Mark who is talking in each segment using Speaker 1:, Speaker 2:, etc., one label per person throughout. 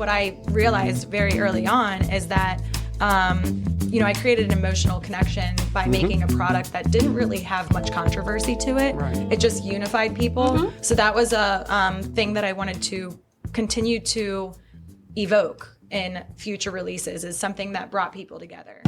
Speaker 1: what I realized very early on is that, I created an emotional connection by making a product that didn't really have much controversy to it.
Speaker 2: Right.
Speaker 1: It just unified people. So that was a thing that I wanted to continue to evoke in future releases, is something that brought people together.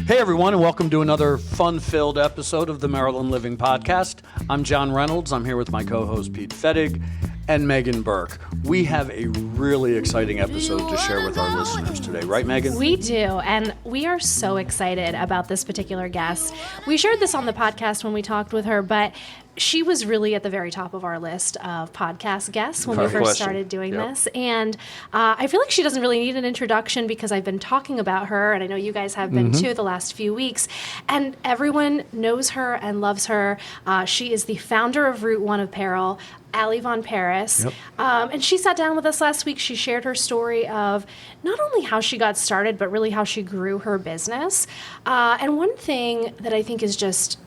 Speaker 2: Hey everyone, and welcome to another fun-filled episode of the Maryland Living Podcast. I'm John Reynolds. I'm here with my co-host Pete FETTIG and Megan Burke. We have a really exciting episode to share with our listeners today, right, Megan?
Speaker 3: We do, and we are so excited about this particular guest. We shared this on the podcast when we talked with her, but she was really at the very top of our list of podcast guests when we first started doing this. And I feel like she doesn't really need an introduction because I've been talking about her, and I know you guys have been too the last few weeks. And everyone knows her and loves her. She is the founder of Route 1 Apparel, Allie Von Paris. And she sat down with us last week. She shared her story of not only how she got started, but really how she grew her business. And one thing that I think is just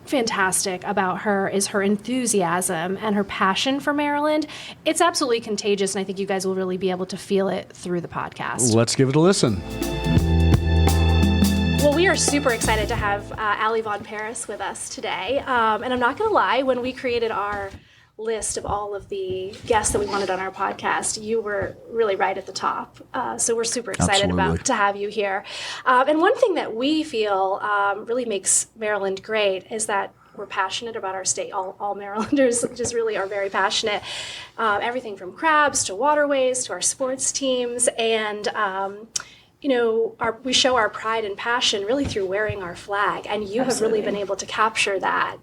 Speaker 3: fantastic about her is her enthusiasm and her passion for Maryland. It's absolutely contagious, and I think you guys will really be able to feel it through the podcast.
Speaker 2: Let's give it a listen.
Speaker 3: Well, we are super excited to have Allie Von Paris with us today. And I'm not going to lie, when we created our list of all of the guests that we wanted on our podcast, you were really right at the top. So we're super excited to have you here. And one thing that we feel really makes Maryland great is that we're passionate about our state. All Marylanders just really are very passionate. Everything from crabs to waterways to our sports teams. And we show our pride and passion really through wearing our flag. And you have really been able to capture that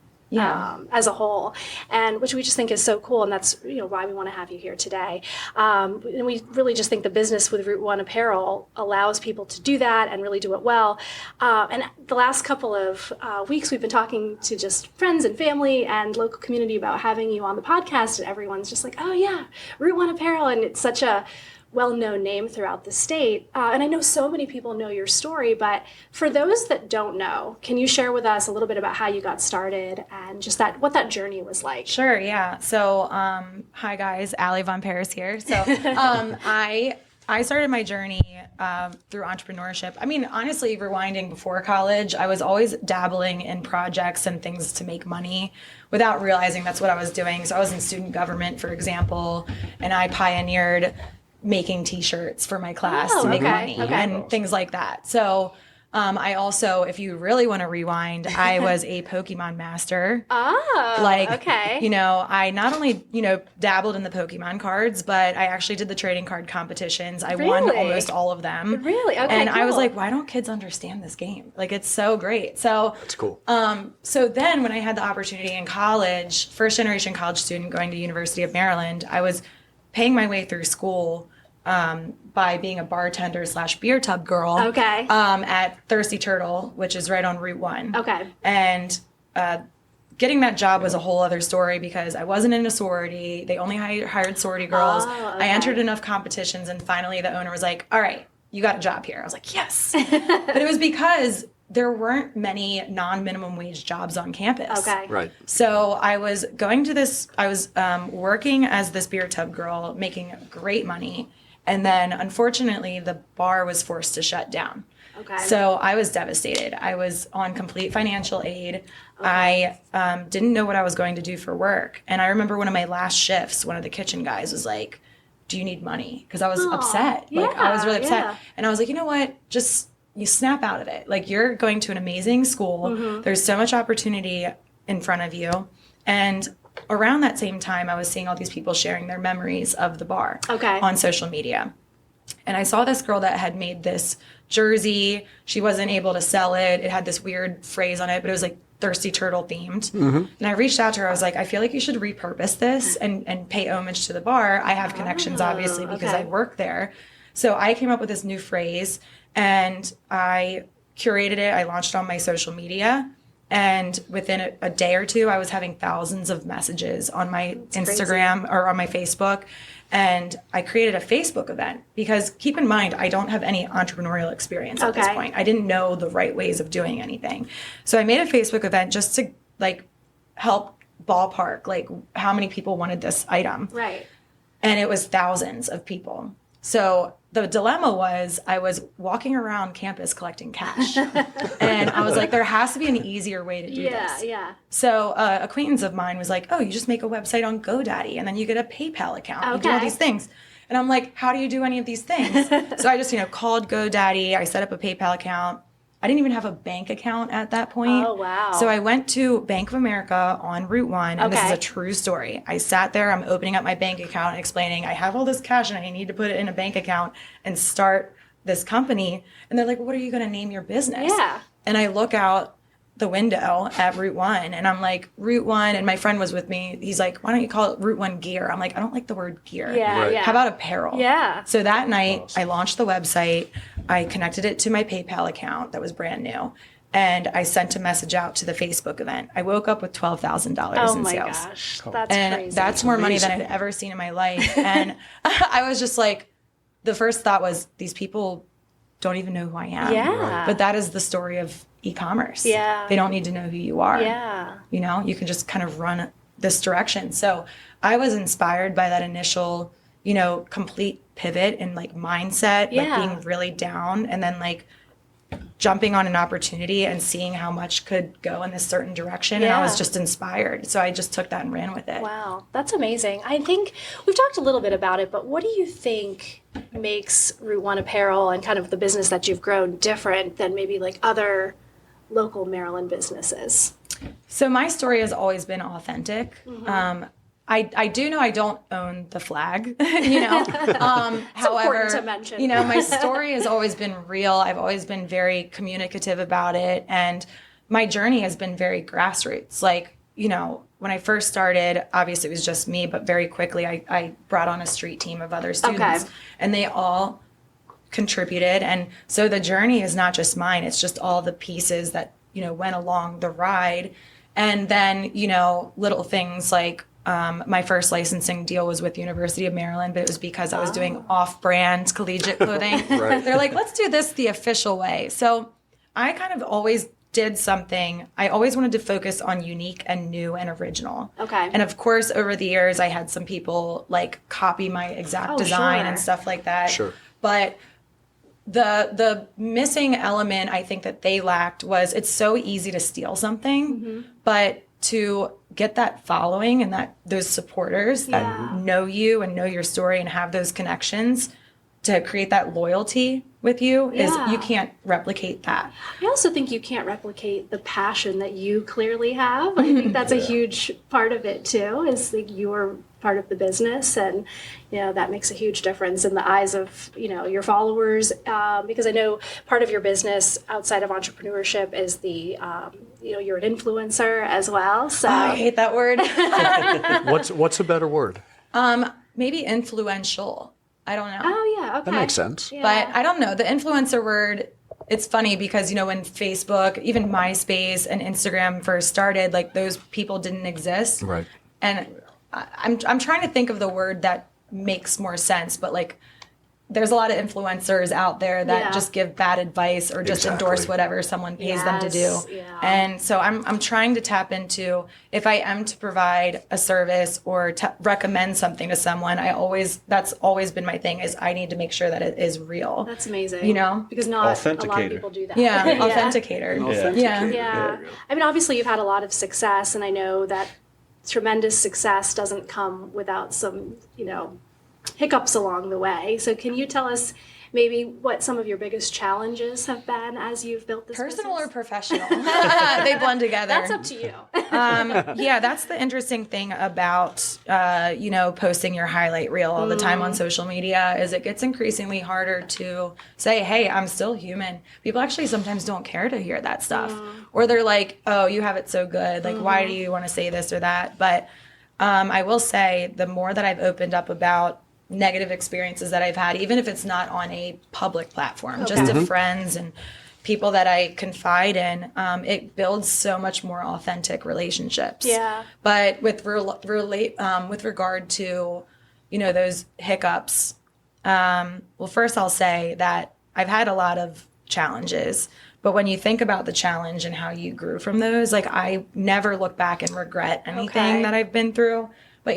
Speaker 3: as a whole, and which we just think is so cool, and that's why we want to have you here today. And we really just think the business with Route 1 Apparel allows people to do that and really do it well. And the last couple of weeks, we've been talking to just friends and family and local community about having you on the podcast, and everyone's just like, oh yeah, Route 1 Apparel, and it's such a well-known name throughout the state. And I know so many people know your story, but for those that don't know, can you share with us a little bit about how you got started and just what that journey was like?
Speaker 1: Sure, yeah. So, hi guys, Allie Von Paris here. So, I started my journey through entrepreneurship. I mean, honestly, rewinding before college, I was always dabbling in projects and things to make money without realizing that's what I was doing. So I was in student government, for example, and I pioneered making t-shirts for my class to make money and things like that. So I also, if you really want to rewind, I was a Pokemon master. I not only, dabbled in the Pokemon cards, but I actually did the trading card competitions. I won almost all of them.
Speaker 3: Really? Okay,
Speaker 1: and I was like, why don't kids understand this game? Like, it's so great. So
Speaker 2: that's cool.
Speaker 1: So then when I had the opportunity in college, first generation college student going to University of Maryland, I was paying my way through school by being a bartender / beer tub girl at Thirsty Turtle, which is right on Route 1.
Speaker 3: Okay.
Speaker 1: And getting that job was a whole other story because I wasn't in a sorority. They only hired sorority girls. I entered enough competitions, and finally the owner was like, all right, you got a job here. I was like, yes. But it was because there weren't many non-minimum wage jobs on campus.
Speaker 3: Okay.
Speaker 2: Right.
Speaker 1: So I was going to this, I was working as this beer tub girl, making great money. And then, unfortunately, the bar was forced to shut down.
Speaker 3: Okay.
Speaker 1: So I was devastated. I was on complete financial aid. I didn't know what I was going to do for work. And I remember one of my last shifts, one of the kitchen guys was like, do you need money? Because I was upset. I was really upset.
Speaker 3: Yeah.
Speaker 1: And I was like, you know what? Just you snap out of it. Like, you're going to an amazing school. There's so much opportunity in front of you. And around that same time, I was seeing all these people sharing their memories of the bar on social media. And I saw this girl that had made this jersey. She wasn't able to sell it. It had this weird phrase on it, but it was like Thirsty Turtle themed. And I reached out to her. I was like, I feel like you should repurpose this and pay homage to the bar. I have connections, obviously, because I work there. So I came up with this new phrase, and I curated it. I launched on my social media. And within a day or two, I was having thousands of messages on my Instagram or on my Facebook. And I created a Facebook event because, keep in mind, I don't have any entrepreneurial experience at this point. I didn't know the right ways of doing anything. So I made a Facebook event just to help ballpark how many people wanted this item.
Speaker 3: Right.
Speaker 1: and it was thousands of people. So the dilemma was I was walking around campus collecting cash. And I was like, there has to be an easier way to do this.
Speaker 3: Yeah.
Speaker 1: So an acquaintance of mine was like, oh, you just make a website on GoDaddy and then you get a PayPal account. You do all these things. And I'm like, how do you do any of these things? So I just, called GoDaddy. I set up a PayPal account. I didn't even have a bank account at that point.
Speaker 3: Oh, wow.
Speaker 1: So I went to Bank of America on Route 1, and this is a true story. I sat there, I'm opening up my bank account and explaining, I have all this cash and I need to put it in a bank account and start this company. And they're like, what are you going to name your business?
Speaker 3: Yeah.
Speaker 1: And I look out the window at Route 1 and I'm like, Route 1, and my friend was with me. He's like, why don't you call it Route 1 Gear? I'm like, I don't like the word gear.
Speaker 3: Yeah.
Speaker 1: How about apparel?
Speaker 3: Yeah.
Speaker 1: So that night I launched the website. I connected it to my PayPal account that was brand new. And I sent a message out to the Facebook event. I woke up with $12,000 in sales.
Speaker 3: Oh my gosh, that's
Speaker 1: and
Speaker 3: crazy.
Speaker 1: that's more money than I'd ever seen in my life. And I was just like, the first thought was, these people don't even know who I am.
Speaker 3: Yeah.
Speaker 1: But that is the story of e-commerce.
Speaker 3: Yeah.
Speaker 1: They don't need to know who you are.
Speaker 3: Yeah.
Speaker 1: You can just kind of run this direction. So I was inspired by that initial, complete pivot and like mindset, like being really down and then like jumping on an opportunity and seeing how much could go in this certain direction. And I was just inspired. So I just took that and ran with it.
Speaker 3: Wow, that's amazing. I think we've talked a little bit about it, but what do you think makes Route 1 Apparel and kind of the business that you've grown different than maybe like other local Maryland businesses?
Speaker 1: So my story has always been authentic. I do know I don't own the flag,
Speaker 3: However, important to mention.
Speaker 1: My story has always been real. I've always been very communicative about it. And my journey has been very grassroots. Like, when I first started, obviously it was just me, but very quickly I brought on a street team of other students and they all contributed. And so the journey is not just mine. It's just all the pieces that, went along the ride. And then, little things like, my first licensing deal was with the University of Maryland, but it was because I was doing off-brand collegiate clothing. They're like, let's do this the official way. So I kind of always did something. I always wanted to focus on unique and new and original.
Speaker 3: Okay.
Speaker 1: And of course, over the years, I had some people like copy my exact design and stuff like that.
Speaker 2: Sure.
Speaker 1: But the missing element I think that they lacked was it's so easy to steal something, but to get that following and those supporters that know you and know your story and have those connections to create that loyalty with you is you can't replicate that.
Speaker 3: I also think you can't replicate the passion that you clearly have. I think that's a huge part of it too, is like you're part of the business, and that makes a huge difference in the eyes of your followers, because I know part of your business outside of entrepreneurship is the you're an influencer as well. So
Speaker 1: I hate that word.
Speaker 4: What's a better word?
Speaker 1: Maybe influential. I don't know.
Speaker 3: Oh yeah, okay.
Speaker 4: That makes sense.
Speaker 3: Yeah.
Speaker 1: But I don't know. The influencer word, it's funny because, when Facebook, even MySpace and Instagram first started, like those people didn't exist.
Speaker 4: Right.
Speaker 1: And I'm trying to think of the word that makes more sense, but like there's a lot of influencers out there that just give bad advice or just endorse whatever someone pays them to do.
Speaker 3: Yeah.
Speaker 1: And so I'm trying to tap into, if I am to provide a service or recommend something to someone, that's always been my thing, is I need to make sure that it is real.
Speaker 3: That's amazing.
Speaker 4: Authenticator.
Speaker 3: Because not a lot of people do that.
Speaker 1: Yeah, authenticator.
Speaker 3: Yeah. I mean, obviously you've had a lot of success, and I know that tremendous success doesn't come without some, hiccups along the way. So can you tell us maybe what some of your biggest challenges have been as you've built this
Speaker 1: Personal
Speaker 3: business?
Speaker 1: or professional? They blend together.
Speaker 3: That's up to you.
Speaker 1: Yeah, that's the interesting thing about, posting your highlight reel all the time on social media, is it gets increasingly harder to say, hey, I'm still human. People actually sometimes don't care to hear that stuff. Or they're like, oh, you have it so good. Like, why do you want to say this or that? But I will say the more that I've opened up about negative experiences that I've had, even if it's not on a public platform, just to friends and people that I confide in, it builds so much more authentic relationships.
Speaker 3: Yeah.
Speaker 1: But with regard to, those hiccups, well, first I'll say that I've had a lot of challenges, but when you think about the challenge and how you grew from those, like I never look back and regret anything that I've been through. But,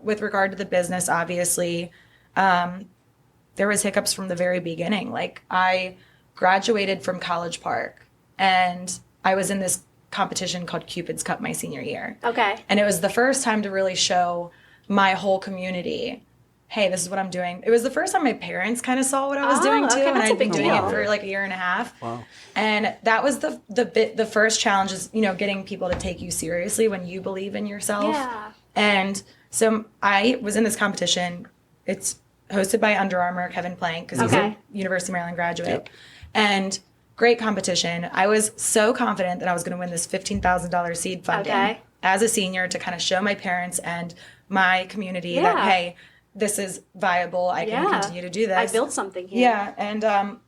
Speaker 1: with regard to the business, obviously, there was hiccups from the very beginning. Like, I graduated from College Park and I was in this competition called Cupid's Cup my senior year.
Speaker 3: Okay.
Speaker 1: And it was the first time to really show my whole community, hey, this is what I'm doing. It was the first time my parents kind of saw what I was doing too.
Speaker 3: Okay,
Speaker 1: And
Speaker 3: that's a
Speaker 1: I'd been
Speaker 3: big
Speaker 1: doing
Speaker 3: deal.
Speaker 1: it for like a year and a half.
Speaker 2: Wow.
Speaker 1: And that was the first challenge is, getting people to take you seriously when you believe in yourself.
Speaker 3: Yeah.
Speaker 1: And so I was in this competition. It's hosted by Under Armour, Kevin Plank, because he's a University of Maryland graduate.
Speaker 2: Yep.
Speaker 1: And great competition. I was so confident that I was going to win this $15,000 seed funding as a senior to kind of show my parents and my community that, hey, this is viable. I can continue to do this.
Speaker 3: I built something here.
Speaker 1: Yeah. And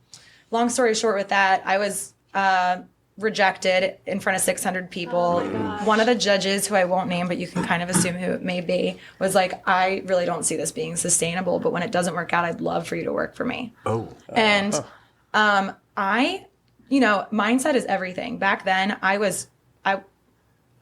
Speaker 1: long story short with that, I was rejected in front of 600 people.
Speaker 3: Oh my gosh.
Speaker 1: One of the judges, who I won't name, but you can kind of assume who it may be, was like, I really don't see this being sustainable, but when it doesn't work out, I'd love for you to work for me.
Speaker 4: Oh.
Speaker 1: And mindset is everything. Back then, I was a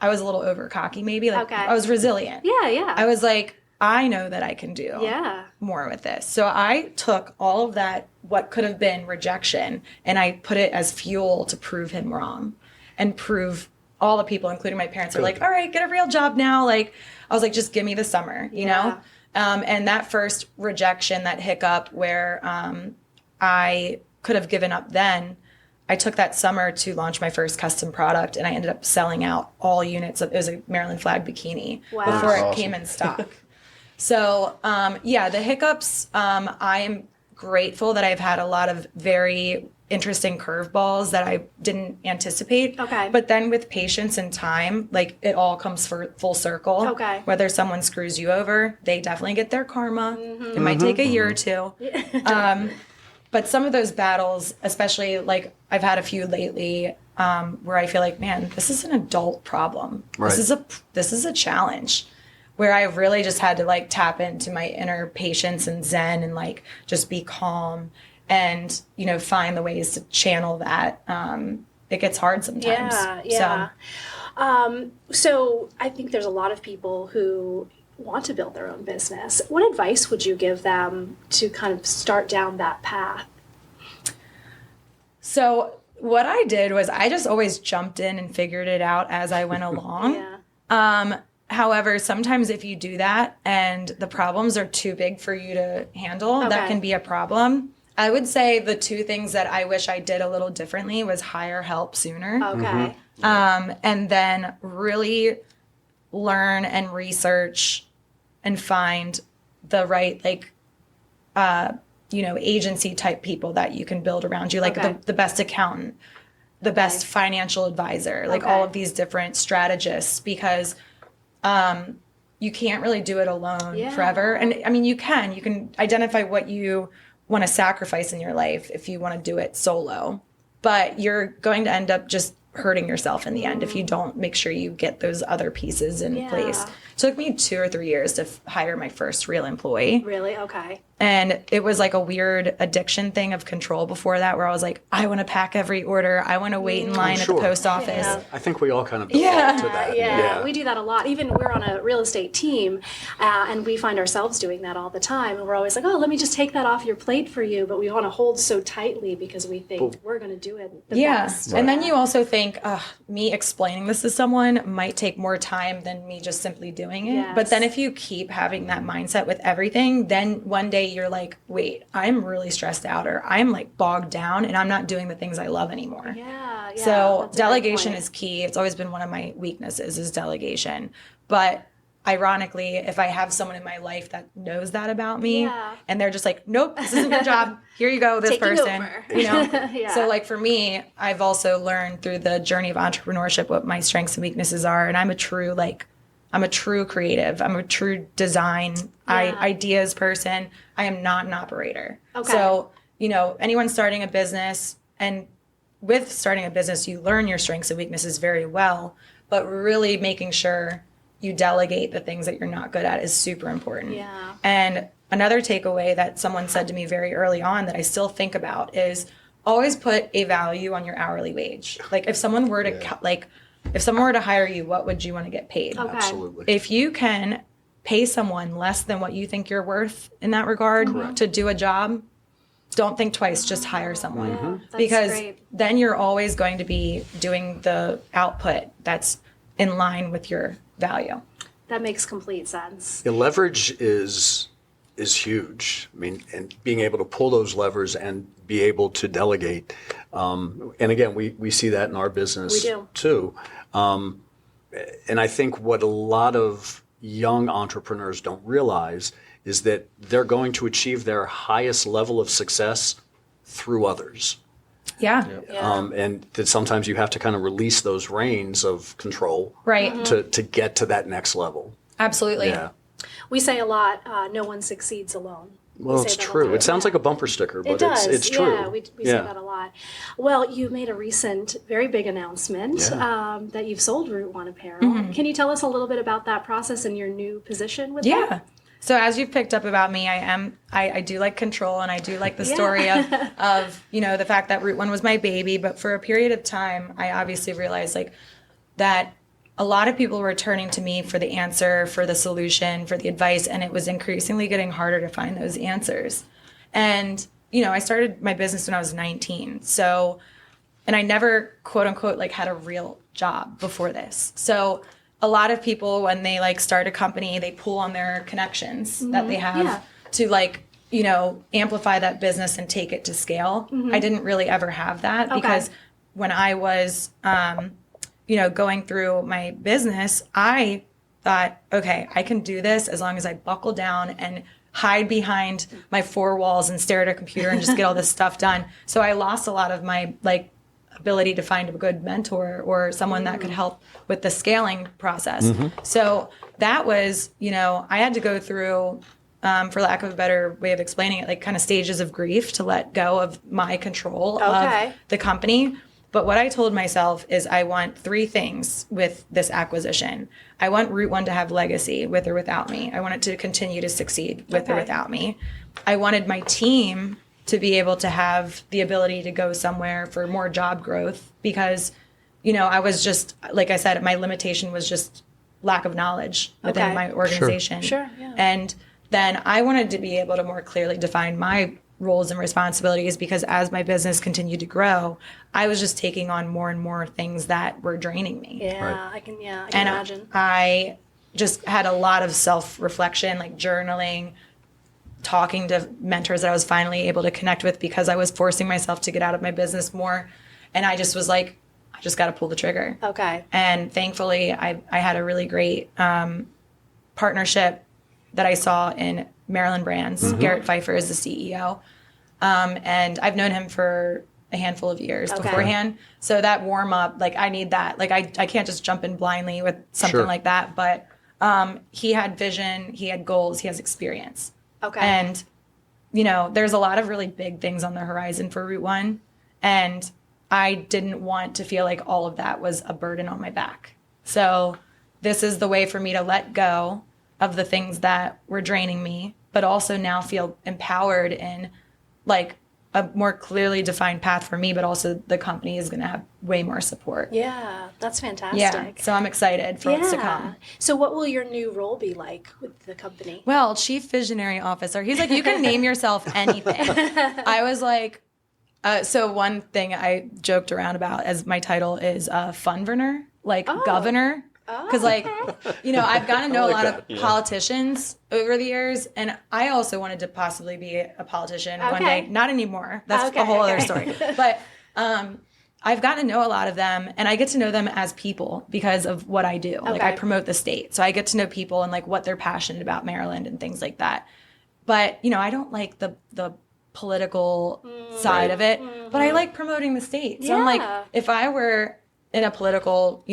Speaker 1: little over cocky, maybe. Like, I was resilient.
Speaker 3: Yeah.
Speaker 1: I was like, I know that I can do more with this. So I took all of that, what could have been rejection, and I put it as fuel to prove him wrong and prove all the people, including my parents, are like, all right, get a real job now. Like, I was like, just give me the summer, you know? And that first rejection, that hiccup where I could have given up then, I took that summer to launch my first custom product, and I ended up selling out all units. It was a Maryland flag bikini before it came in stock. So, the hiccups, I am grateful that I've had a lot of very interesting curveballs that I didn't anticipate.
Speaker 3: Okay.
Speaker 1: But then with patience and time, like, it all comes full circle.
Speaker 3: Okay.
Speaker 1: Whether someone screws you over, they definitely get their karma. It might take a year or two. But some of those battles, especially, like, I've had a few lately where I feel like, man, this is an adult problem.
Speaker 2: Right.
Speaker 1: This is a challenge where I really just had to, like, tap into my inner patience and zen and, like, just be calm and, find the ways to channel that. It gets hard sometimes.
Speaker 3: Yeah. So I think there's a lot of people who want to build their own business. What advice would you give them to kind of start down that path?
Speaker 1: So what I did was I just always jumped in and figured it out as I went along. However, sometimes if you do that and the problems are too big for you to handle, that can be a problem. I would say the two things that I wish I did a little differently was hire help sooner.
Speaker 3: Okay.
Speaker 1: And then really learn and research and find the right, like, agency type people that you can build around you, like the best accountant, the best financial advisor, like all of these different strategists, because you can't really do it alone forever. And I mean, you can identify what you want to sacrifice in your life if you want to do it solo, but you're going to end up just hurting yourself in the end if you don't make sure you get those other pieces in place. It took me 2 or 3 years to hire my first real employee.
Speaker 3: Really? Okay.
Speaker 1: And it was like a weird addiction thing of control before that, where I was like, I want to pack every order. I want to wait in line at the post office.
Speaker 4: I think we all kind of default to that.
Speaker 3: Yeah, we do that a lot. Even we're on a real estate team, and we find ourselves doing that all the time. And we're always like, oh, let me just take that off your plate for you. But we want to hold so tightly because we think we're going to do it the best.
Speaker 1: And then you also think, me explaining this to someone might take more time than me just simply doing it.
Speaker 3: Yes.
Speaker 1: But then if you keep having that mindset with everything, then one day you're like, wait, I'm really stressed out, or I'm like bogged down and I'm not doing the things I love anymore.
Speaker 3: Yeah.
Speaker 1: So delegation is key. It's always been one of my weaknesses, is delegation. But ironically, if I have someone in my life that knows that about me and they're just like, nope, this isn't your job. Here you go, this
Speaker 3: Taking
Speaker 1: person.
Speaker 3: over.
Speaker 1: So like for me, I've also learned through the journey of entrepreneurship what my strengths and weaknesses are. And I'm a true creative. I'm a true design ideas person. I am not an operator.
Speaker 3: Okay.
Speaker 1: So, anyone starting a business, and with starting a business, you learn your strengths and weaknesses very well, but really making sure you delegate the things that you're not good at is super important.
Speaker 3: Yeah.
Speaker 1: And another takeaway that someone said to me very early on that I still think about is always put a value on your hourly wage. Like if someone were to if someone were to hire you, what would you want to get paid?
Speaker 3: Okay.
Speaker 4: Absolutely.
Speaker 1: If you can pay someone less than what you think you're worth in that regard to do a job, don't think twice, just hire someone.
Speaker 3: Yeah, that's
Speaker 1: because
Speaker 3: great.
Speaker 1: then you're always going to be doing the output that's in line with your value.
Speaker 3: That makes complete sense.
Speaker 4: The leverage is huge. I mean, and being able to pull those levers and be able to delegate. And again, we see that in our business
Speaker 3: We do.
Speaker 4: too. And I think what a lot of young entrepreneurs don't realize is that they're going to achieve their highest level of success through others.
Speaker 1: Yeah.
Speaker 4: And that sometimes you have to kind of release those reins of control
Speaker 1: Right.
Speaker 4: to get to that next level.
Speaker 1: Absolutely.
Speaker 4: Yeah.
Speaker 3: We say a lot, no one succeeds alone.
Speaker 4: Well,
Speaker 3: We
Speaker 4: it's
Speaker 3: say that all
Speaker 4: true.
Speaker 3: the
Speaker 4: It
Speaker 3: time.
Speaker 4: sounds like a bumper sticker, but
Speaker 3: It does.
Speaker 4: it's true.
Speaker 3: Yeah, we say that a lot. Well, you made a recent, very big announcement that you've sold Route 1 Apparel. Can you tell us a little bit about that process and your new position with
Speaker 1: Yeah.
Speaker 3: that?
Speaker 1: So as you've picked up about me, I do like control, and I do like the story of the fact that Route 1 was my baby. But for a period of time, I obviously realized that a lot of people were turning to me for the answer, for the solution, for the advice, and it was increasingly getting harder to find those answers. And, I started my business when I was 19. So, and I never, quote unquote, had a real job before this. So a lot of people, when they start a company, they pull on their connections that they have to amplify that business and take it to scale. I didn't really ever have that because when I was, going through my business, I thought, okay, I can do this as long as I buckle down and hide behind my four walls and stare at a computer and just get all this stuff done. So I lost a lot of my ability to find a good mentor or someone that could help with the scaling process. So that was, I had to go through, for lack of a better way of explaining it, kind of stages of grief to let go of my control of the company. But what I told myself is I want three things with this acquisition. I want Route 1 to have legacy with or without me. I want it to continue to succeed with or without me. I wanted my team to be able to have the ability to go somewhere for more job growth because, I was just, like I said, my limitation was just lack of knowledge within my organization.
Speaker 3: Sure, yeah.
Speaker 1: And then I wanted to be able to more clearly define my roles and responsibilities because as my business continued to grow, I was just taking on more and more things that were draining me.
Speaker 3: Yeah, I can
Speaker 1: And
Speaker 3: imagine.
Speaker 1: I just had a lot of self-reflection, journaling, talking to mentors that I was finally able to connect with because I was forcing myself to get out of my business more. And I just was I just got to pull the trigger.
Speaker 3: Okay.
Speaker 1: And thankfully, I had a really great partnership that I saw in Maryland Brands. Garrett Pfeiffer is the CEO. And I've known him for a handful of years beforehand. So that warm up, I need that. I can't just jump in blindly with something like that. But he had vision, he had goals, he has experience.
Speaker 3: Okay.
Speaker 1: And, there's a lot of really big things on the horizon for Route 1. And I didn't want to feel like all of that was a burden on my back. So this is the way for me to let go of the things that were draining me, but also now feel empowered in a more clearly defined path for me, but also the company is going to have way more support.
Speaker 3: Yeah, that's fantastic.
Speaker 1: Yeah, so I'm excited for what's to come.
Speaker 3: So what will your new role be like with the company?
Speaker 1: Well, Chief Visionary Officer. He's like, you can name yourself anything. I was like, so one thing I joked around about as my title is Funverner, governor. Because, I've gotten to know a lot of politicians over the years, and I also wanted to possibly be a politician one day. Not anymore. That's a whole other story. But I've gotten to know a lot of them, and I get to know them as people because of what I do. I promote the state. So I get to know people and, what they're passionate about Maryland and things like that. But, I don't like the political side of it, but I like promoting the state. So I'm if I were in a political,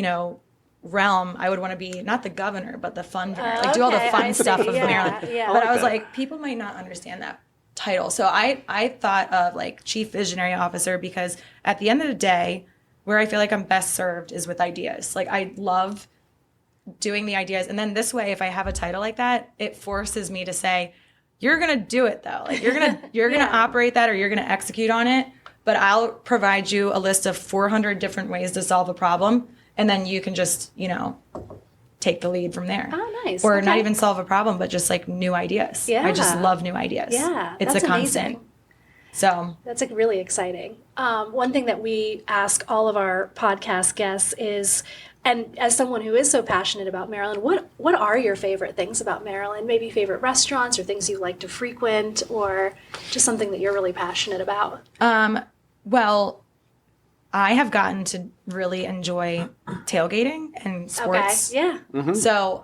Speaker 1: realm, I would want to be not the governor, but the funver, do all the fun stuff of Maryland.
Speaker 3: Yeah.
Speaker 1: But I was people might not understand that title. So I thought of Chief Visionary Officer because at the end of the day, where I feel like I'm best served is with ideas. I love doing the ideas. And then this way, if I have a title like that, it forces me to say, you're going to do it though. You're going to operate that or you're going to execute on it. But I'll provide you a list of 400 different ways to solve a problem. And then you can just, take the lead from there.
Speaker 3: Oh, nice.
Speaker 1: Or
Speaker 3: Okay.
Speaker 1: not even solve a problem, but just like new ideas.
Speaker 3: Yeah.
Speaker 1: I just love new ideas.
Speaker 3: Yeah,
Speaker 1: It's
Speaker 3: that's
Speaker 1: a constant.
Speaker 3: amazing.
Speaker 1: So
Speaker 3: That's like really exciting. One thing that we ask all of our podcast guests is, and as someone who is so passionate about Maryland, what are your favorite things about Maryland? Maybe favorite restaurants or things you like to frequent, or just something that you're really passionate about?
Speaker 1: well, I have gotten to really enjoy tailgating and sports.
Speaker 3: Okay. Yeah.
Speaker 1: So,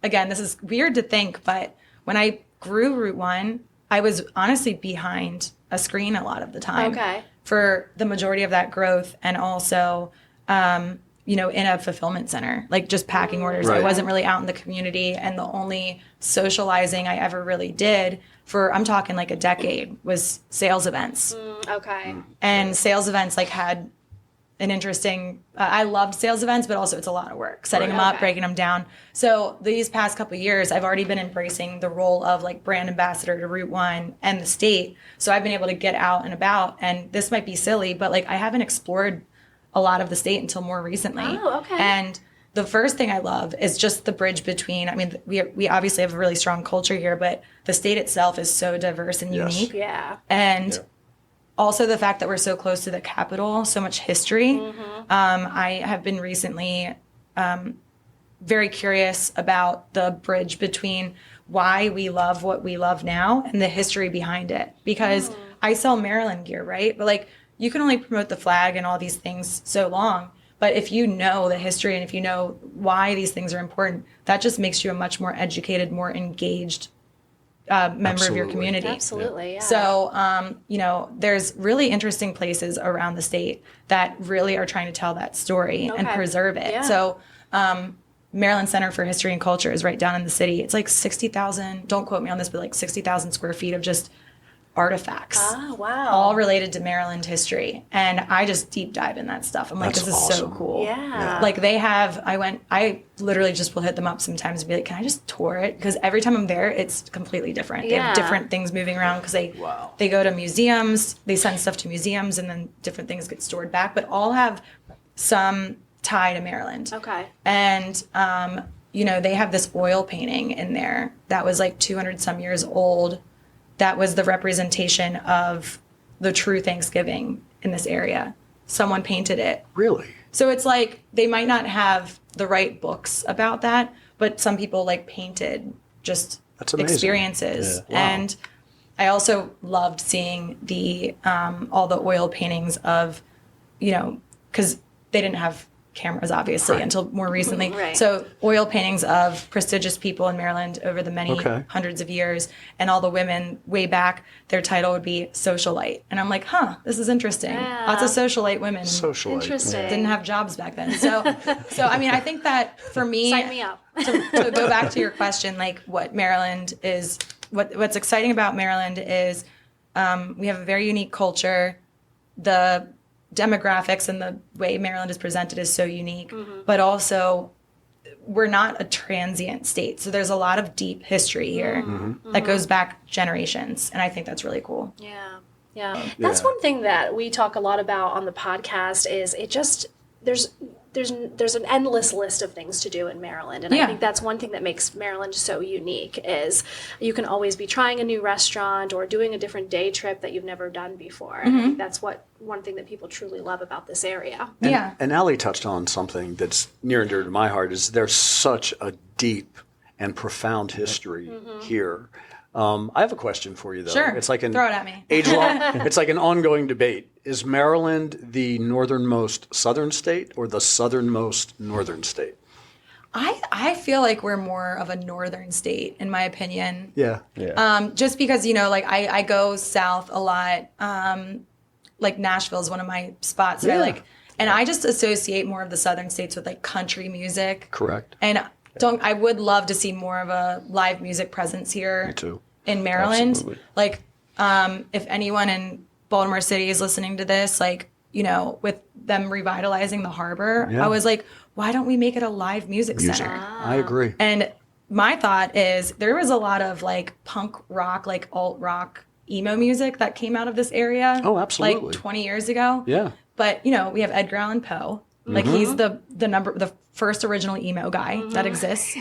Speaker 1: again, this is weird to think, but when I grew Route 1, I was honestly behind a screen a lot of the time
Speaker 3: Okay.
Speaker 1: for the majority of that growth. And also, in a fulfillment center, like just packing orders. I
Speaker 4: Right.
Speaker 1: wasn't really out in the community. And the only socializing I ever really did I'm talking like a decade, was sales events.
Speaker 3: Okay.
Speaker 1: And sales events like had an interesting I loved sales events, but also it's a lot of work setting them up,
Speaker 3: Okay.
Speaker 1: breaking them down. So these past couple of years I've already been embracing the role of like brand ambassador to Route 1 and the state. So I've been able to get out and about, and this might be silly, but like I haven't explored a lot of the state until more recently.
Speaker 3: Oh, okay.
Speaker 1: And the first thing I love is just the bridge between, I mean, we obviously have a really strong culture here, but the state itself is so diverse and
Speaker 4: Yes.
Speaker 1: unique.
Speaker 3: Yeah.
Speaker 1: And also the fact that we're so close to the capital, so much history. I have been recently very curious about the bridge between why we love what we love now and the history behind it. Because I sell Maryland gear, right? But like you can only promote the flag and all these things so long. But if you know the history and if you know why these things are important, that just makes you a much more educated, more engaged member of your
Speaker 4: Absolutely.
Speaker 1: community.
Speaker 3: Absolutely. Yeah.
Speaker 1: So, there's really interesting places around the state that really are trying to tell that story and
Speaker 3: Okay.
Speaker 1: preserve it.
Speaker 3: Yeah.
Speaker 1: So, Maryland Center for History and Culture is right down in the city. It's like 60,000, don't quote me on this, but like 60,000 square feet of just artifacts.
Speaker 3: Oh, wow.
Speaker 1: All related to Maryland history. And I just deep dive in that stuff. I'm like,
Speaker 4: That's
Speaker 1: this is so
Speaker 4: awesome.
Speaker 1: cool.
Speaker 3: Yeah.
Speaker 1: Like I literally just will hit them up sometimes and be like, can I just tour it? Because every time I'm there, it's completely different. They have
Speaker 3: Yeah.
Speaker 1: different things moving around because
Speaker 4: Wow.
Speaker 1: they go to museums, they send stuff to museums, and then different things get stored back, but all have some tie to Maryland.
Speaker 3: Okay.
Speaker 1: And, they have this oil painting in there that was like 200 some years old. That was the representation of the true Thanksgiving in this area. Someone painted it.
Speaker 4: Really?
Speaker 1: So it's like they might not have the right books about that, but some people like painted just
Speaker 4: That's amazing.
Speaker 1: experiences.
Speaker 4: Yeah. Wow.
Speaker 1: And I also loved seeing the all the oil paintings of, because they didn't have cameras obviously until more recently.
Speaker 3: Right.
Speaker 1: So oil paintings of prestigious people in Maryland over the many
Speaker 4: Okay.
Speaker 1: hundreds of years, and all the women way back, their title would be socialite. And I'm like, this is interesting.
Speaker 3: Yeah.
Speaker 1: Lots of socialite women.
Speaker 4: Socialite.
Speaker 3: Interesting.
Speaker 1: Didn't have jobs back then. So I mean, I think that for me,
Speaker 3: Sign me up.
Speaker 1: to go back to your question, like what Maryland is, what's exciting about Maryland is we have a very unique culture. The demographics and the way Maryland is presented is so unique, but also we're not a transient state. So there's a lot of deep history here that goes back generations. And I think that's really cool.
Speaker 3: Yeah. Yeah. That's one thing that we talk a lot about on the podcast is there's an endless list of things to do in Maryland. And I
Speaker 1: Yeah.
Speaker 3: think that's one thing that makes Maryland so unique is you can always be trying a new restaurant or doing a different day trip that you've never done before. And I think that's one thing that people truly love about this area.
Speaker 1: Yeah.
Speaker 4: And Allie touched on something that's near and dear to my heart is there's such a deep and profound history here. I have a question for you, though.
Speaker 1: Sure.
Speaker 4: It's like an
Speaker 1: Throw it at me.
Speaker 4: age-long. It's like an ongoing debate. Is Maryland the northernmost southern state or the southernmost northern state?
Speaker 1: I feel like we're more of a northern state, in my opinion.
Speaker 4: Yeah.
Speaker 1: Just because, I go south a lot. Like Nashville is one of my spots that I like. And I just associate more of the southern states with like country music.
Speaker 4: Correct.
Speaker 1: And I would love to see more of a live music presence here.
Speaker 4: Me too.
Speaker 1: In Maryland.
Speaker 2: Absolutely.
Speaker 1: Like, if anyone in Baltimore City is listening to this, like, with them revitalizing the harbor,
Speaker 4: Yeah.
Speaker 1: I was like, why don't we make it a live music center?
Speaker 4: I agree.
Speaker 1: And my thought is there was a lot of like punk rock, like alt rock, emo music that came out of this area.
Speaker 4: Oh, absolutely.
Speaker 1: Like 20 years ago.
Speaker 4: Yeah.
Speaker 1: But, we have Edgar Allan Poe. Like he's the first original emo guy that exists.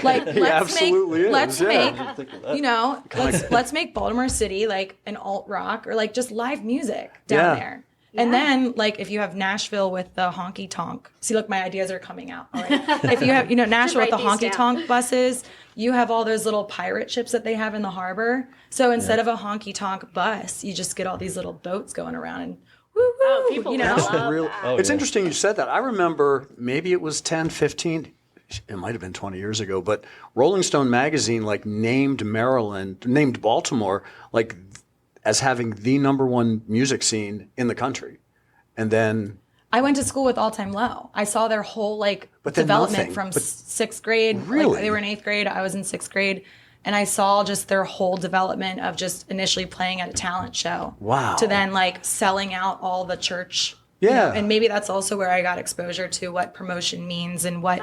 Speaker 1: Like
Speaker 2: absolutely
Speaker 1: let's
Speaker 2: is,
Speaker 1: make
Speaker 2: yeah.
Speaker 1: you know, let's make Baltimore City like an alt rock or like just live music down there. And then, like, if you have Nashville with the honky tonk, see, look, my ideas are coming out. All right. If you have, Nashville with the honky tonk buses, you have all those little pirate ships that they have in the harbor. So instead of a honky tonk bus, you just get all these little boats going around and woo woo.
Speaker 3: Oh, people love that.
Speaker 4: It's interesting you said that. I remember maybe it was 10, 15, it might have been 20 years ago, but Rolling Stone magazine like named Baltimore like as having the #1 music scene in the country. And then
Speaker 1: I went to school with All Time Low. I saw their whole like
Speaker 4: But then
Speaker 1: development
Speaker 4: nothing.
Speaker 1: from
Speaker 4: But-
Speaker 1: 6th grade.
Speaker 4: Really?
Speaker 1: Like, they were in 8th grade. I was in 6th grade. And I saw just their whole development of just initially playing at a talent show.
Speaker 4: Wow.
Speaker 1: To then like selling out all the church. you
Speaker 4: Yeah.
Speaker 1: know, and maybe that's also where I got exposure to what promotion means and what,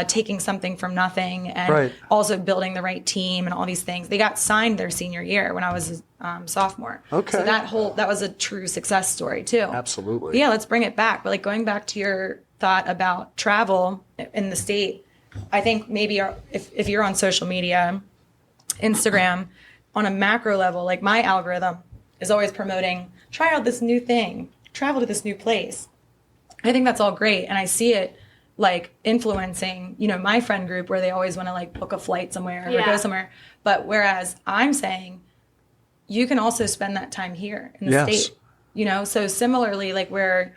Speaker 1: taking something from nothing and
Speaker 4: Right.
Speaker 1: also building the right team and all these things. They got signed their senior year when I was a sophomore.
Speaker 4: Okay.
Speaker 1: So that was a true success story too.
Speaker 4: Absolutely.
Speaker 1: But yeah, let's bring it back. But like going back to your thought about travel in the state, I think maybe if you're on social media, Instagram, on a macro level, like my algorithm is always promoting, try out this new thing, travel to this new place. I think that's all great. And I see it like influencing, my friend group where they always want to like book a flight somewhere or go somewhere. But whereas I'm saying you can also spend that time here in the
Speaker 4: Yes.
Speaker 1: state, so similarly, like where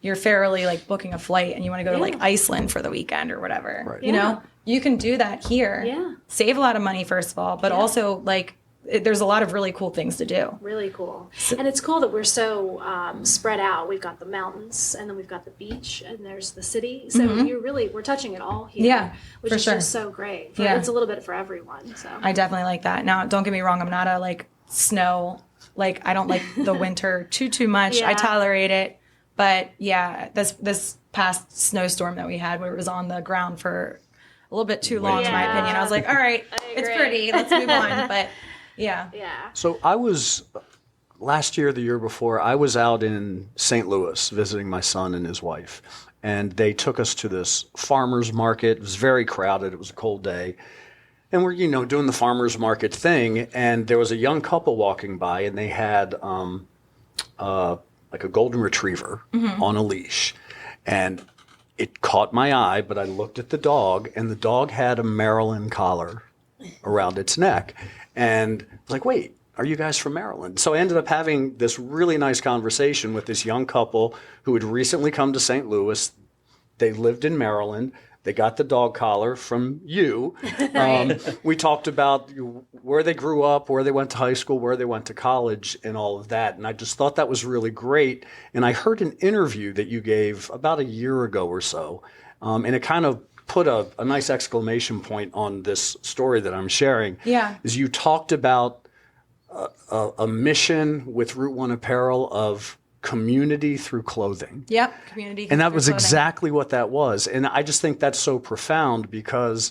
Speaker 1: you're fairly like booking a flight and you want to go to like Iceland for the weekend or whatever,
Speaker 4: Right.
Speaker 1: you can do that here.
Speaker 3: Yeah.
Speaker 1: Save a lot of money, first of all, but also like there's a lot of really cool things to do.
Speaker 3: Really cool. And it's cool that we're so spread out. We've got the mountains, and then we've got the beach, and there's the city. So we're touching it all here.
Speaker 1: Yeah,
Speaker 3: which
Speaker 1: for
Speaker 3: is
Speaker 1: sure.
Speaker 3: just so great.
Speaker 1: Yeah.
Speaker 3: It's a little bit for everyone. So
Speaker 1: I definitely like that. Now, don't get me wrong. I'm not a like snow, like I don't like the winter too much. I
Speaker 3: Yeah.
Speaker 1: tolerate it. But yeah, this past snowstorm that we had where it was on the ground for a little bit too long, in my
Speaker 3: Yeah.
Speaker 1: opinion. I was like, all right, it's
Speaker 3: agree.
Speaker 1: pretty. Let's move on. But yeah.
Speaker 3: yeah.
Speaker 4: So I was last year, the year before, I was out in St. Louis visiting my son and his wife. And they took us to this farmer's market. It was very crowded. It was a cold day. And we're, doing the farmer's market thing. And there was a young couple walking by, and they had like a golden retriever on a leash. And it caught my eye, but I looked at the dog, and the dog had a Maryland collar around its neck. And I was like, wait, are you guys from Maryland? So I ended up having this really nice conversation with this young couple who had recently come to St. Louis. They lived in Maryland. They got the dog collar from you. We talked about where they grew up, where they went to high school, where they went to college, and all of that. And I just thought that was really great. And I heard an interview that you gave about a year ago or so, and it kind of put a nice exclamation point on this story that I'm sharing.
Speaker 1: Yeah.
Speaker 4: Is you talked about a mission with Route 1 Apparel of community through clothing.
Speaker 1: Yep. Community.
Speaker 4: And that
Speaker 1: through
Speaker 4: was
Speaker 1: clothing.
Speaker 4: exactly what that was. And I just think that's so profound because,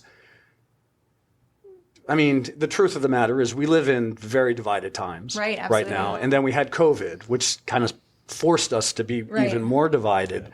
Speaker 4: the truth of the matter is we live in very divided times
Speaker 1: Right,
Speaker 4: right now.
Speaker 1: absolutely.
Speaker 4: And then we had COVID, which kind of forced us to be
Speaker 1: Right.
Speaker 4: even more divided.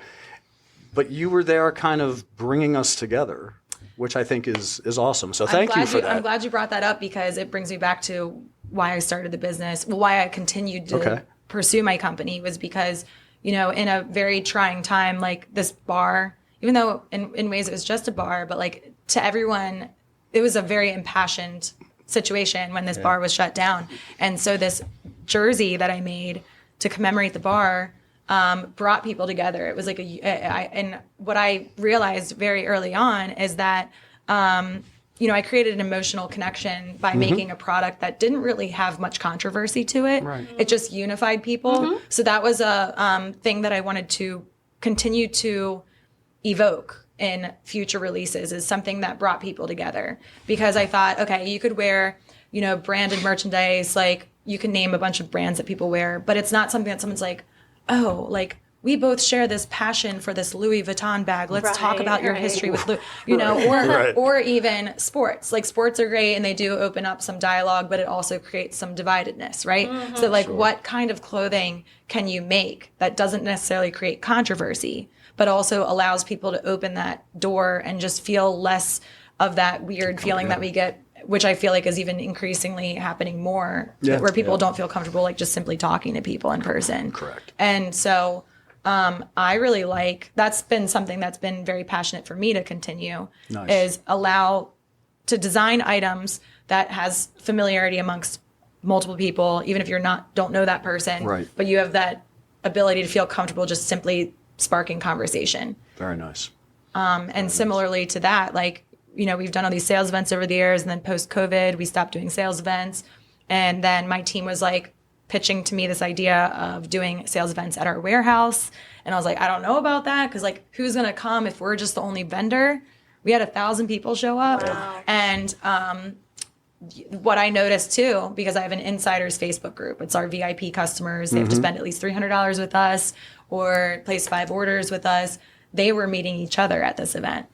Speaker 4: But you were there kind of bringing us together, which I think is awesome. So thank you for that.
Speaker 1: I'm glad you brought that up because it brings me back to why I started the business. Well, why I continued to pursue my company was because, in a very trying time, like this bar, even though in ways it was just a bar, but like to everyone, it was a very impassioned situation when this bar was shut down. And so this jersey that I made to commemorate the bar brought people together. It was like and what I realized very early on is that, I created an emotional connection by making a product that didn't really have much controversy to it.
Speaker 4: Right.
Speaker 1: It just unified people. So that was a thing that I wanted to continue to evoke in future releases, is something that brought people together. Because I thought, okay, you could wear, branded merchandise, like you can name a bunch of brands that people wear, but it's not something that someone's like, oh, like we both share this passion for this Louis Vuitton bag. Let's talk
Speaker 3: Right,
Speaker 1: about your
Speaker 3: right.
Speaker 1: history with Louis, you know, or even sports. Like sports are great and they do open up some dialogue, but it also creates some dividedness, right? So like what kind of clothing can you make that doesn't necessarily create controversy, but also allows people to open that door and just feel less of that weird feeling that we get, which I feel like is even increasingly happening more, where people don't feel comfortable like just simply talking to people in person.
Speaker 4: Correct.
Speaker 1: And so I really like, that's been something that's been very passionate for me to continue, is allow to design items that has familiarity amongst multiple people, even if you're don't know that person, but you have that ability to feel comfortable just simply sparking conversation.
Speaker 4: Very nice.
Speaker 1: And similarly to that, like, you know, we've done all these sales events over the years, and then post-COVID, we stopped doing sales events. And then my team was like pitching to me this idea of doing sales events at our warehouse. And I was like, I don't know about that, because like, who's going to come if we're just the only vendor? We had 1,000 people show up.
Speaker 3: Wow.
Speaker 1: And what I noticed too, because I have an insiders Facebook group, it's our VIP customers. They have to spend at least $300 with us or place 5 orders with us. They were meeting each other at this event.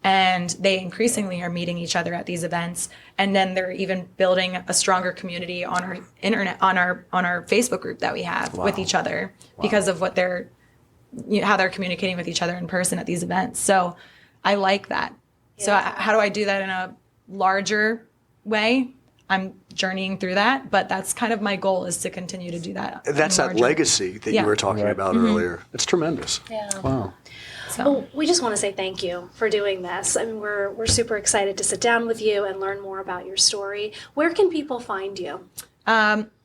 Speaker 1: And they increasingly are meeting each other at these events. And then they're even building a stronger community on our internet, on our Facebook group that we have with each other because of what they're, how they're communicating with each other in person at these events. So I like that. Yeah. So how do I do that in a larger way? I'm journeying through that, but that's kind of my goal, is to continue to do that.
Speaker 4: That's that legacy that you were talking about earlier. It's tremendous.
Speaker 3: Yeah.
Speaker 4: Wow.
Speaker 3: So. Well, we just want to say thank you for doing this. I mean, we're super excited to sit down with you and learn more about your story. Where can people find you?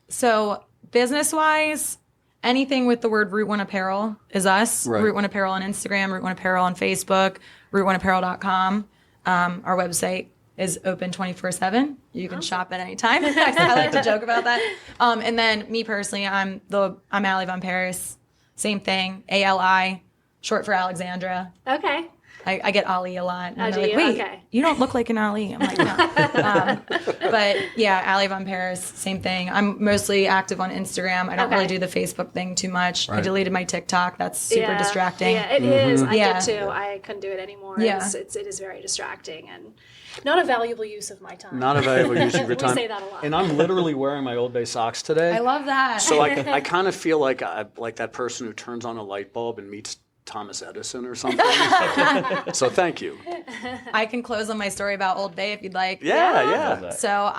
Speaker 1: So business-wise, anything with the word Route 1 Apparel is us.
Speaker 4: Right.
Speaker 1: Route 1 Apparel on Instagram, Route 1 Apparel on Facebook, route1apparel.com. Our website is open 24/7. You can shop at any time. I like to joke about that. And then me personally, I'm Ali Von Paris. Same thing, ALI. Short for Alexandra.
Speaker 3: Okay.
Speaker 1: I get Ali a lot. And
Speaker 3: do
Speaker 1: they're like,
Speaker 3: you?
Speaker 1: wait,
Speaker 3: Okay.
Speaker 1: you don't look like an Ali. I'm like, no. But yeah, Ali Von Paris, same thing. I'm mostly active on Instagram. I don't really do the Facebook thing too much. I deleted my TikTok. That's super distracting.
Speaker 3: Yeah, it is. I
Speaker 1: Yeah.
Speaker 3: did too. I couldn't do it anymore.
Speaker 1: Yeah.
Speaker 3: It is very distracting and not a valuable use of my time.
Speaker 4: Not a valuable use of your time.
Speaker 3: We say that a lot.
Speaker 4: And I'm literally wearing my Old Bay socks today.
Speaker 1: I love that.
Speaker 4: So I kind of feel like that person who turns on a light bulb and meets Thomas Edison or something. So thank you.
Speaker 1: I can close on my story about Old Bay if you'd like.
Speaker 4: Yeah.
Speaker 1: So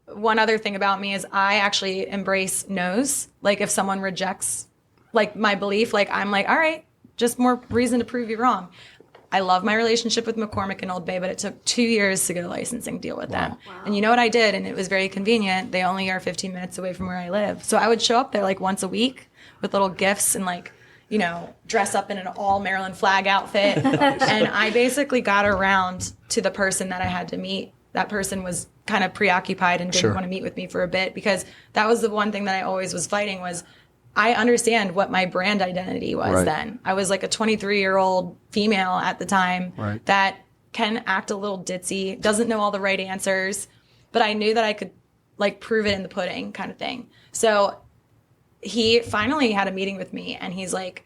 Speaker 1: one other thing about me is I actually embrace no's. Like if someone rejects like my belief, like I'm like, all right, just more reason to prove you wrong. I love my relationship with McCormick and Old Bay, but it took 2 years to get a licensing deal with them. Wow. And you know what I did? And it was very convenient. They only are 15 minutes away from where I live. So I would show up there like once a week with little gifts and like, you know, dress up in an all Maryland flag outfit. And I basically got around to the person that I had to meet. That person was kind of preoccupied and didn't want to meet with me for a bit, because that was the one thing that I always was fighting was I understand what my brand identity was then. I was like a 23-year-old female at the time that can act a little ditzy, doesn't know all the right answers, but I knew that I could like prove it in the pudding kind of thing. So he finally had a meeting with me and he's like,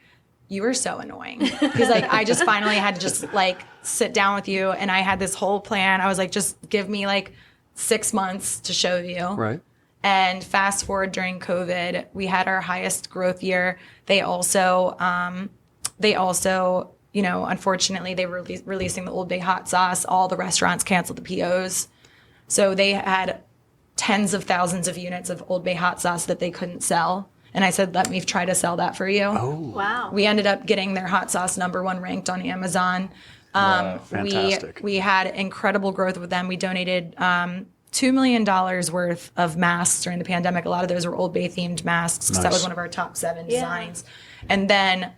Speaker 1: you were so annoying. He's like, I just finally had to just like sit down with you. And I had this whole plan. I was like, just give me like 6 months to show you.
Speaker 4: Right.
Speaker 1: And fast forward during COVID, we had our highest growth year. They also, you know, unfortunately they were releasing the Old Bay hot sauce. All the restaurants canceled the POs. So they had tens of thousands of units of Old Bay hot sauce that they couldn't sell. And I said, let me try to sell that for you.
Speaker 4: Oh.
Speaker 3: Wow.
Speaker 1: We ended up getting their hot sauce #1 ranked on Amazon.
Speaker 4: Fantastic.
Speaker 1: We had incredible growth with them. We donated $2 million worth of masks during the pandemic. A lot of those were Old Bay themed masks because that was one of our top 7 designs. And then,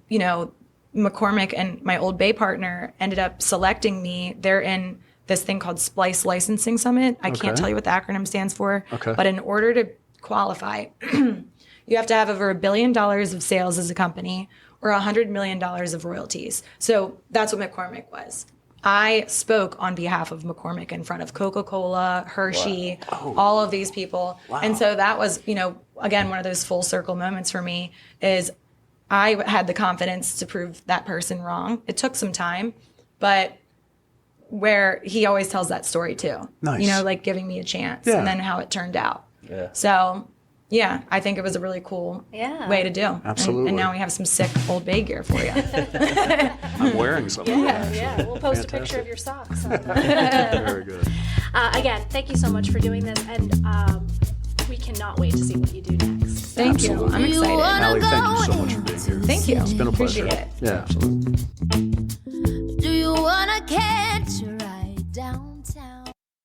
Speaker 1: you know, McCormick and my Old Bay partner ended up selecting me. They're in this thing called Splice Licensing Summit. I can't tell you what the acronym stands for, but in order to qualify, you have to have over $1 billion of sales as a company or $100 million of royalties. So that's what McCormick was. I spoke on behalf of McCormick in front of Coca-Cola, Hershey, all of these people. And so that was, you know, again, one of those full circle moments for me is I had the confidence to prove that person wrong. It took some time, but where he always tells that story too.
Speaker 2: Nice.
Speaker 1: You know, like giving me a chance
Speaker 2: Yeah.
Speaker 1: and then how it turned out.
Speaker 5: Yeah.
Speaker 1: So, yeah, I think it was a really cool way to do.
Speaker 2: Absolutely.
Speaker 1: And now we have some sick Old Bay gear for you.
Speaker 4: I'm wearing some.
Speaker 3: Yeah. We'll post a picture of your socks.
Speaker 4: Very good.
Speaker 3: Again, thank you so much for doing this, and we cannot wait to see what you do next.
Speaker 1: Thank you. I'm excited.
Speaker 4: Allie, thank you so much for being here.
Speaker 1: Thank you.
Speaker 4: It's been a pleasure.
Speaker 1: Appreciate it.
Speaker 4: Yeah, absolutely.
Speaker 6: Do you wanna catch a ride down